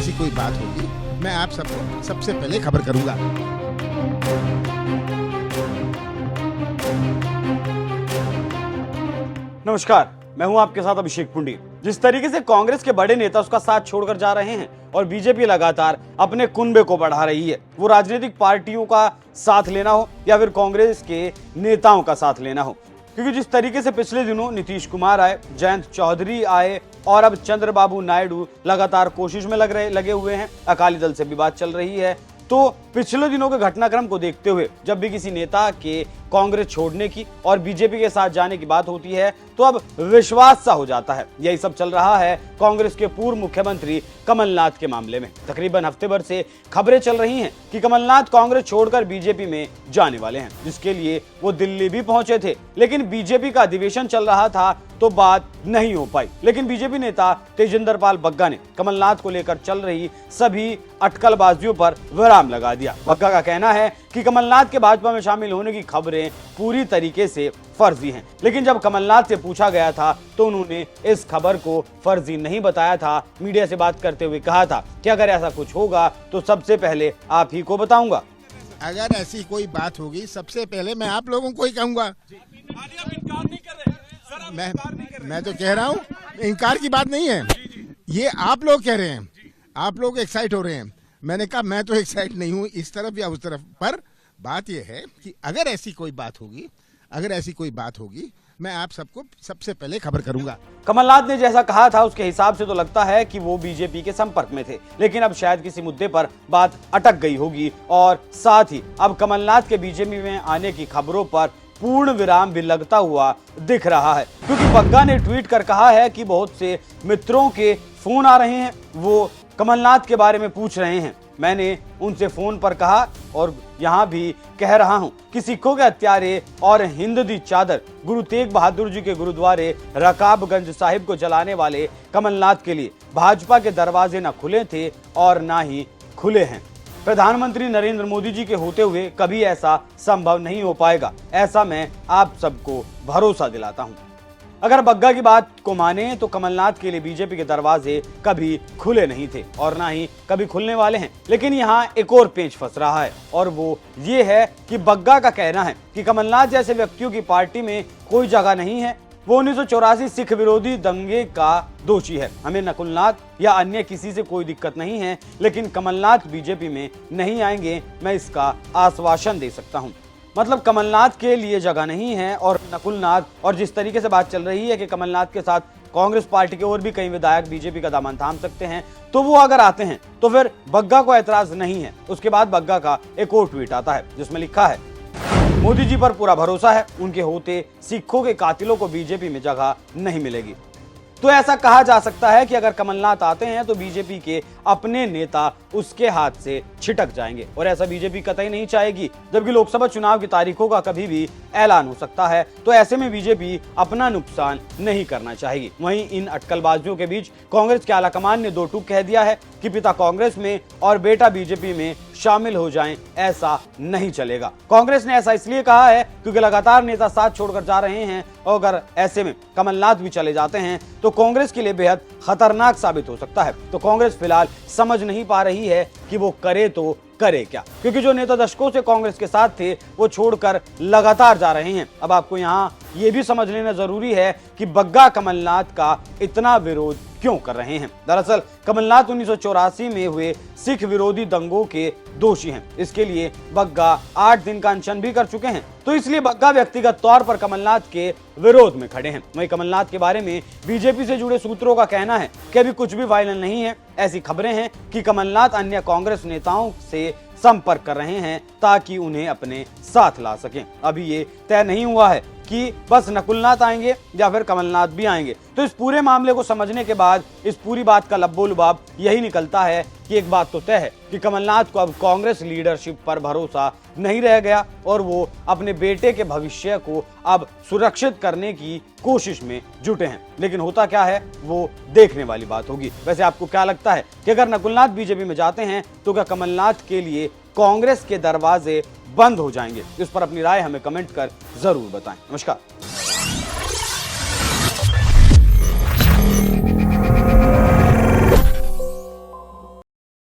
ऐसी कोई बात होगी मैं आप सबको सबसे पहले खबर करूंगा। नमस्कार, मैं हूं आपके साथ अभिषेक पुंडी। जिस तरीके से कांग्रेस के बड़े नेता उसका साथ छोड़कर जा रहे हैं और बीजेपी लगातार अपने कुनबे को बढ़ा रही है, वो राजनीतिक पार्टियों का साथ लेना हो या फिर कांग्रेस के नेताओं का साथ लेना हो, क्योंकि जिस तरीके से पिछले दिनों नीतीश कुमार आए, जयंत चौधरी आए और अब चंद्रबाबू नायडू लगातार कोशिश में लगे हुए हैं, अकाली दल से भी बात चल रही है, तो पिछले दिनों के घटनाक्रम को देखते हुए जब भी किसी नेता के कांग्रेस छोड़ने की और बीजेपी के साथ जाने की बात होती है तो अब विश्वास सा हो जाता है। यही सब चल रहा है कांग्रेस के पूर्व मुख्यमंत्री कमलनाथ के मामले में। तकरीबन हफ्ते भर से खबरें चल रही हैं कि कमलनाथ कांग्रेस छोड़कर बीजेपी में जाने वाले हैं, जिसके लिए वो दिल्ली भी पहुंचे थे, लेकिन बीजेपी का अधिवेशन चल रहा था तो बात नहीं हो पाई। लेकिन बीजेपी नेता तेजिंदर पाल बग्गा ने कमलनाथ को लेकर चल रही सभी अटकलबाजियों पर विराम लगा दिया। बग्गा का कहना है कि कमलनाथ के भाजपा में शामिल होने की खबरें पूरी तरीके से फर्जी हैं, लेकिन जब कमलनाथ से पूछा गया था तो उन्होंने इस खबर को फर्जी नहीं बताया था। मीडिया से बात करते हुए कहा था कि अगर ऐसा कुछ होगा तो सबसे पहले आप ही को बताऊंगा। अगर ऐसी कोई बात होगी सबसे पहले मैं आप लोगों को ही कहूंगा। मैं तो कह रहा हूँ, इनकार की बात नहीं है, ये आप लोग कह रहे हैं, आप लोग एक्साइट हो रहे हैं। मैंने कहा मैं तो एक्साइट नहीं हूँ इस तरफ या उस तरफ, पर बात यह है कि अगर ऐसी कोई बात होगी मैं आप सबको सबसे पहले खबर करूंगा। कमलनाथ ने जैसा कहा था उसके हिसाब से तो लगता है कि वो बीजेपी के संपर्क में थे, लेकिन अब शायद किसी मुद्दे पर बात अटक गई होगी और साथ ही अब कमलनाथ के बीजेपी में आने की खबरों पर पूर्ण विराम भी लगता हुआ दिख रहा है, क्योंकि बग्गा ने ट्वीट कर कहा है कि बहुत से मित्रों के फोन आ रहे हैं, वो कमलनाथ के बारे में पूछ रहे हैं। मैंने उनसे फोन पर कहा और यहां भी कह रहा हूं कि सिखों के हत्यारे और हिंद दी चादर गुरु तेग बहादुर जी के गुरुद्वारे रकाबगंज साहिब को जलाने वाले कमलनाथ के लिए भाजपा के दरवाजे न खुले थे और ना ही खुले हैं। प्रधानमंत्री नरेंद्र मोदी जी के होते हुए कभी ऐसा संभव नहीं हो पाएगा, ऐसा मैं आप सबको भरोसा दिलाता हूं। अगर बग्गा की बात को माने तो कमलनाथ के लिए बीजेपी के दरवाजे कभी खुले नहीं थे और ना ही कभी खुलने वाले हैं। लेकिन यहाँ एक और पेंच फंस रहा है और वो ये है कि बग्गा का कहना है कि कमलनाथ जैसे व्यक्तियों की पार्टी में कोई जगह नहीं है, वो 1984 सिख विरोधी दंगे का दोषी है। हमें नकुलनाथ या अन्य किसी से कोई दिक्कत नहीं है, लेकिन कमलनाथ बीजेपी में नहीं आएंगे, मैं इसका आश्वासन दे सकता हूं। मतलब कमलनाथ के लिए जगह नहीं है और नकुलनाथ, और जिस तरीके से बात चल रही है कि कमलनाथ के साथ कांग्रेस पार्टी के और भी कई विधायक बीजेपी का दामन थाम सकते हैं, तो वो अगर आते हैं तो फिर बग्गा को ऐतराज नहीं है। उसके बाद बग्गा का एक और ट्वीट आता है जिसमें लिखा है, मोदी जी पर पूरा भरोसा है, उनके होते सिखों के कातिलों को बीजेपी में जगह नहीं मिलेगी। तो ऐसा कहा जा सकता है कि अगर कमलनाथ आते हैं तो बीजेपी के अपने नेता उसके हाथ से छिटक जाएंगे और ऐसा बीजेपी कतई नहीं चाहेगी। जबकि लोकसभा चुनाव की तारीखों का कभी भी ऐलान हो सकता है, तो ऐसे में बीजेपी अपना नुकसान नहीं करना चाहेगी। वहीं इन अटकलबाजियों के बीच कांग्रेस के आलाकमान ने दो टूक कह दिया है कि पिता कांग्रेस में और बेटा बीजेपी में शामिल हो जाएं, ऐसा नहीं चलेगा। कांग्रेस ने ऐसा इसलिए कहा है क्योंकि लगातार नेता साथ छोड़कर जा रहे हैं और अगर ऐसे में कमलनाथ भी चले जाते हैं तो कांग्रेस के लिए बेहद खतरनाक साबित हो सकता है। तो कांग्रेस फिलहाल समझ नहीं पा रही है कि वो करे तो करे क्या, क्योंकि जो नेता दशकों से कांग्रेस के साथ थे वो छोड़कर लगातार जा रहे हैं। अब आपको यहाँ ये भी समझ लेना जरूरी है कि बग्गा कमलनाथ का इतना विरोध क्यों कर रहे हैं। दरअसल कमलनाथ 1984 में हुए सिख विरोधी दंगों के दोषी हैं। इसके लिए बग्गा 8 दिन का अनशन भी कर चुके हैं, तो इसलिए बग्गा व्यक्तिगत तौर पर कमलनाथ के विरोध में खड़े हैं। वहीं कमलनाथ के बारे में बीजेपी से जुड़े सूत्रों का कहना है कि अभी कुछ भी फाइनल नहीं है। ऐसी खबरें हैं कि कमलनाथ अन्य कांग्रेस नेताओं से संपर्क कर रहे हैं ताकि उन्हें अपने साथ ला सकें। अभी ये तय नहीं हुआ है कि बस नकुलनाथ आएंगे या फिर कमलनाथ भी आएंगे। तो इस पूरे मामले को समझने के बाद इस पूरी बात का लब्बो लुबाब यही निकलता है कि एक बात तो तय है कि कमलनाथ को अब कांग्रेस लीडरशिप पर भरोसा नहीं रह गया और वो अपने बेटे के भविष्य को अब सुरक्षित करने की कोशिश में जुटे हैं। लेकिन होता क्या है वो देखने वाली बात होगी। वैसे आपको क्या लगता है कि अगर नकुलनाथ बीजेपी में जाते हैं तो क्या कमलनाथ के लिए कांग्रेस के दरवाजे बंद हो जाएंगे? इस पर अपनी राय हमें कमेंट कर जरूर बताएं। नमस्कार।